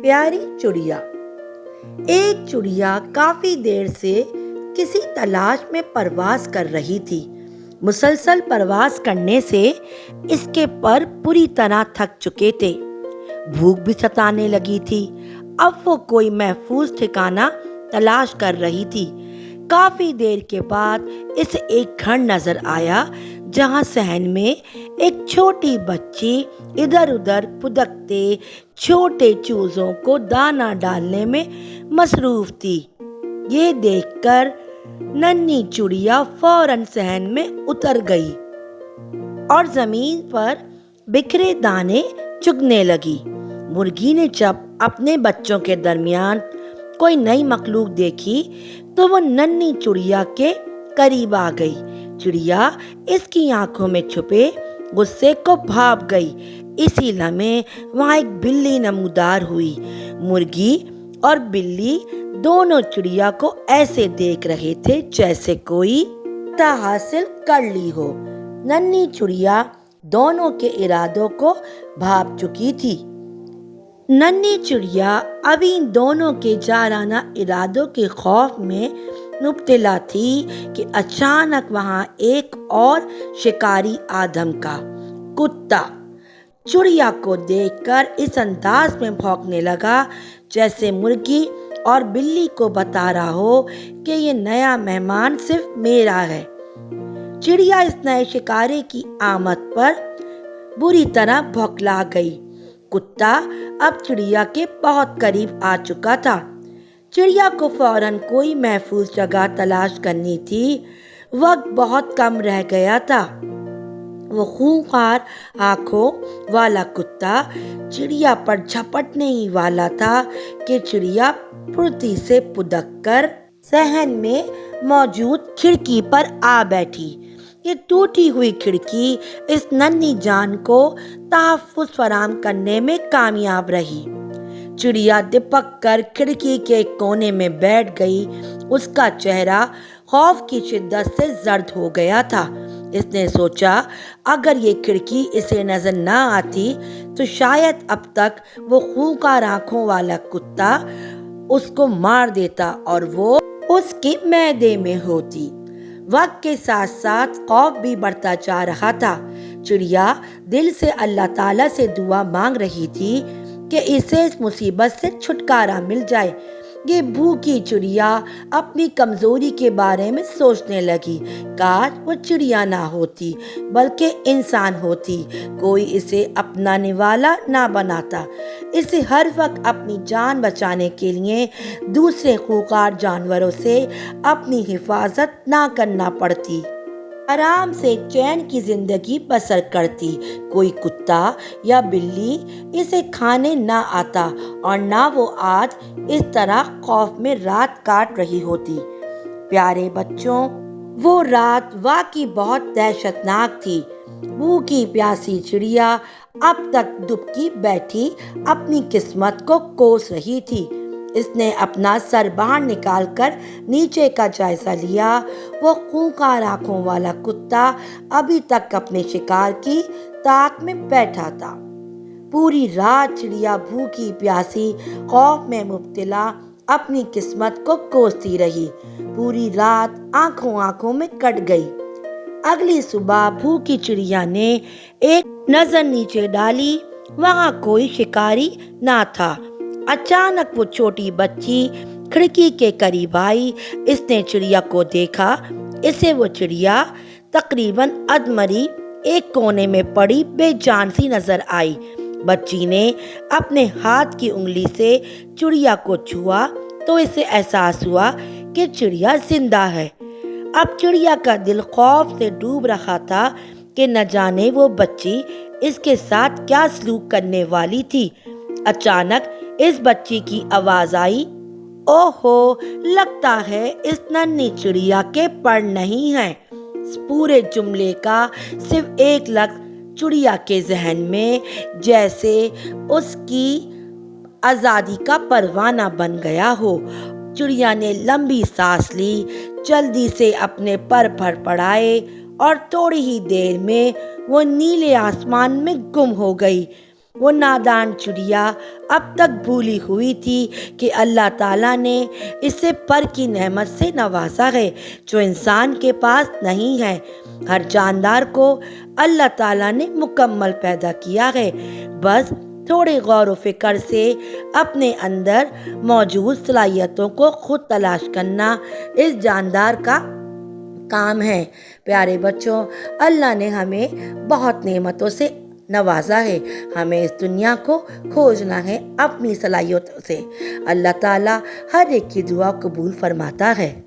پیاری چڑیا۔ ایک چڑیا کافی دیر سے کسی تلاش میں پرواز کر رہی تھی۔ مسلسل پرواز کرنے سے اس کے پر پوری طرح تھک چکے تھے۔ بھوک بھی ستانے لگی تھی۔ اب وہ کوئی محفوظ ٹھکانہ تلاش کر رہی تھی۔ کافی دیر کے بعد اسے ایک گھر نظر آیا جہاں صحن میں ایک چھوٹی بچی ادھر ادھر پھدکتے چھوٹے چوزوں کو دانہ ڈالنے میں مصروف تھی۔ یہ دیکھ کر ننھی چڑیا فوراً صحن میں اتر گئی اور زمین پر بکھرے دانے چگنے لگی۔ مرغی نے جب اپنے بچوں کے درمیان کوئی نئی مخلوق دیکھی تو وہ ننھی چڑیا کے قریب آ گئی۔ چڑیا اس کی آنکھوں میں چھپے غصے کو بھاپ گئی۔ اسی لمحے وہاں ایک بلی نمودار ہوئی۔ مرغی اور بلی دونوں چڑیا کو ایسے دیکھ رہے تھے جیسے کوئی فتح حاصل کر لی ہو۔ ننھی چڑیا دونوں کے ارادوں کو بھاپ چکی تھی۔ ننھی چڑیا ابھی دونوں کے جارحانہ ارادوں کے خوف میں مبتلا تھی کہ اچانک وہاں ایک اور شکاری آدم کا کتا چڑیا کو دیکھ کر اس انداز میں بھونکنے لگا جیسے مرغی اور بلی کو بتا رہا ہو کہ یہ نیا مہمان صرف میرا ہے۔ چڑیا اس نئے شکاری کی آمد پر بری طرح بھوکلا گئی۔ کتا اب چڑیا کے بہت قریب آ چکا تھا۔ چڑیا کو فوراً کوئی محفوظ جگہ تلاش کرنی تھی۔ وقت بہت کم رہ گیا تھا۔ وہ خونخوار آنکھوں والا کتا چڑیا پر جھپٹنے ہی والا تھا کہ چڑیا پھرتی سے پھدک کر صحن میں موجود کھڑکی پر آ بیٹھی۔ یہ ٹوٹی ہوئی کھڑکی اس ننھی جان کو تحفظ فراہم کرنے میں کامیاب رہی۔ چڑیا دپک کر کھڑکی کے ایک کونے میں بیٹھ گئی۔ اس کا چہرہ خوف کی شدت سے زرد ہو گیا تھا۔ اس نے سوچا اگر یہ کھڑکی اسے نظر نہ آتی تو شاید اب تک وہ خونخوار آنکھوں والا کتا اس کو مار دیتا اور وہ اس کے معدے میں ہوتی۔ وقت کے ساتھ ساتھ خوف بھی بڑھتا جا رہا تھا۔ چڑیا دل سے اللہ تعالیٰ سے دعا مانگ رہی تھی کہ اسے اس مصیبت سے چھٹکارا مل جائے۔ یہ بھوکی چڑیا اپنی کمزوری کے بارے میں سوچنے لگی۔ کاش وہ چڑیا نہ ہوتی بلکہ انسان ہوتی، کوئی اسے اپنانے والا نہ بناتا، اسے ہر وقت اپنی جان بچانے کے لیے دوسرے خونخوار جانوروں سے اپنی حفاظت نہ کرنا پڑتی، آرام سے چین کی زندگی بسر کرتی۔ کوئی کتا یا بلی اسے کھانے نہ آتا اور نہ وہ آج اس طرح خوف میں رات کاٹ رہی ہوتی۔ پیارے بچوں، وہ رات واقعی بہت دہشتناک تھی۔ بھوکی پیاسی چڑیا اب تک دبکی بیٹھی اپنی قسمت کو کوس رہی تھی۔ اس نے اپنا سر باہر نکال کر نیچے کا جائزہ لیا۔ وہ خونخوار آنکھوں والا کتا ابھی تک اپنے شکار کی تاک میں بیٹھا تھا۔ پوری رات چڑیا بھوکی پیاسی خوف میں مبتلا اپنی قسمت کو کوستی رہی۔ پوری رات آنکھوں میں کٹ گئی۔ اگلی صبح بھوکی چڑیا نے ایک نظر نیچے ڈالی، وہاں کوئی شکاری نہ تھا۔ اچانک وہ چھوٹی بچی کھڑکی کے قریب آئی۔ اس نے چڑیا کو دیکھا۔ اسے وہ چڑیا تقریباً ادمری ایک کونے میں پڑی بے جان سی نظر آئی۔ بچی نے اپنے ہاتھ کی انگلی سے چڑیا کو چھوا تو اسے احساس ہوا کہ چڑیا زندہ ہے۔ اب چڑیا کا دل خوف سے ڈوب رہا تھا کہ نہ جانے وہ بچی اس کے ساتھ کیا سلوک کرنے والی تھی۔ اچانک اس بچی کی آواز آئی، اوہو، لگتا ہے اس ننھی چڑیا کے پر نہیں ہیں۔ اس پورے جملے کا صرف ایک لفظ چڑیا کے ذہن میں جیسے اس کی آزادی کا پروانہ بن گیا ہو۔ چڑیا نے لمبی سانس لی، جلدی سے اپنے پر پڑائے اور تھوڑی ہی دیر میں وہ نیلے آسمان میں گم ہو گئی۔ وہ نادان چڑیا اب تک بھولی ہوئی تھی کہ اللہ تعالیٰ نے اسے پر کی نعمت سے نوازا ہے جو انسان کے پاس نہیں ہے۔ ہر جاندار کو اللہ تعالیٰ نے مکمل پیدا کیا ہے، بس تھوڑے غور و فکر سے اپنے اندر موجود صلاحیتوں کو خود تلاش کرنا اس جاندار کا کام ہے۔ پیارے بچوں، اللہ نے ہمیں بہت نعمتوں سے نوازا ہے، ہمیں اس دنیا کو کھوجنا ہے اپنی صلاحیتوں سے۔ اللہ تعالیٰ ہر ایک کی دعا قبول فرماتا ہے۔